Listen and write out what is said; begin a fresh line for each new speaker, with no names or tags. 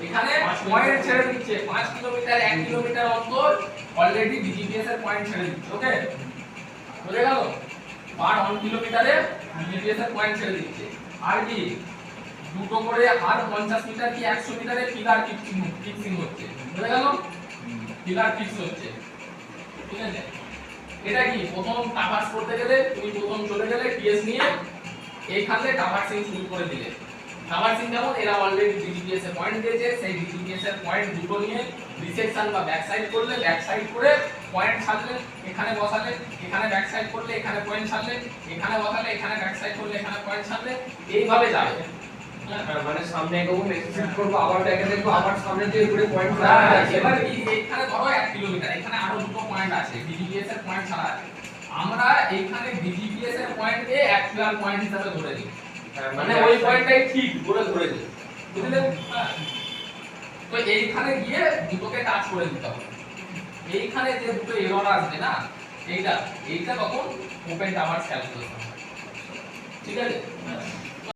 এখানে পয়েন্ট ছেড়ে দিচ্ছে 5 কিলোমিটার 1 কিলোমিটার অন্তর অলরেডি ডিজিপিএস এর পয়েন্ট ছেড়ে দিচ্ছে। ওকে, বুঝে গেল? পার 1 কিলোমিটারে ডিজিপিএস এর পয়েন্ট ছেড়ে দিচ্ছে। আর কি দুটো করে আর 50 মিটার কি 100 মিটারে পিলার ফিক্সিং হচ্ছে। বুঝে গেল? পিলার ফিক্স হচ্ছে, ঠিক আছে? এটা কি প্রথম টাভার্স করতে গেলে তুমি প্রথম চলে গেলে টিএস নিয়ে এইখানে টাভার্সিং শুরু করে দিলে। টাভার্সিং যেমন এরা অলরেডি ডিজিপিএস এর পয়েন্ট দিয়েছে, সেই ডিজিপিএস এর পয়েন্ট দুটো নিয়ে রিসেকশন বা ব্যাক সাইড করলে, ব্যাক সাইড করে পয়েন্ট ছাড়লে এখানে বসালে, এখানে ব্যাক সাইড করলে এখানে পয়েন্ট ছাড়লে, এখানে বসালে এখানে ব্যাক সাইড করলে এখানে পয়েন্ট ছাড়লে, এইভাবে যাবে।
মানে সামনে এগোবো, এক্সিট করব, আবার ব্যাকে দেখবো, আবার সামনে দিয়ে ঘুরে পয়েন্ট
এবার কি এখানে ধরো 1 কিলোমিটার, এখানে আরো দুটো পয়েন্ট আছে, ডিজিপিএস এর পয়েন্ট ছাড়া আছে। আমরা এইখানে ডিজিপিএস এর পয়েন্টকে অ্যাকচুয়াল পয়েন্ট হিসেবে ধরে নিই, মানে ওই পয়েন্টটাই ঠিক বলে ধরে নিই, বুঝলেন? হ্যাঁ, তো এইখানে গিয়ে দুটোকে টাচ করে দিতে হবে। এইখানে যে দুটো এরর আসবে না, এইটা তখন ওপেন টাওয়ার্স ক্যালকুলেশন, ঠিক আছে?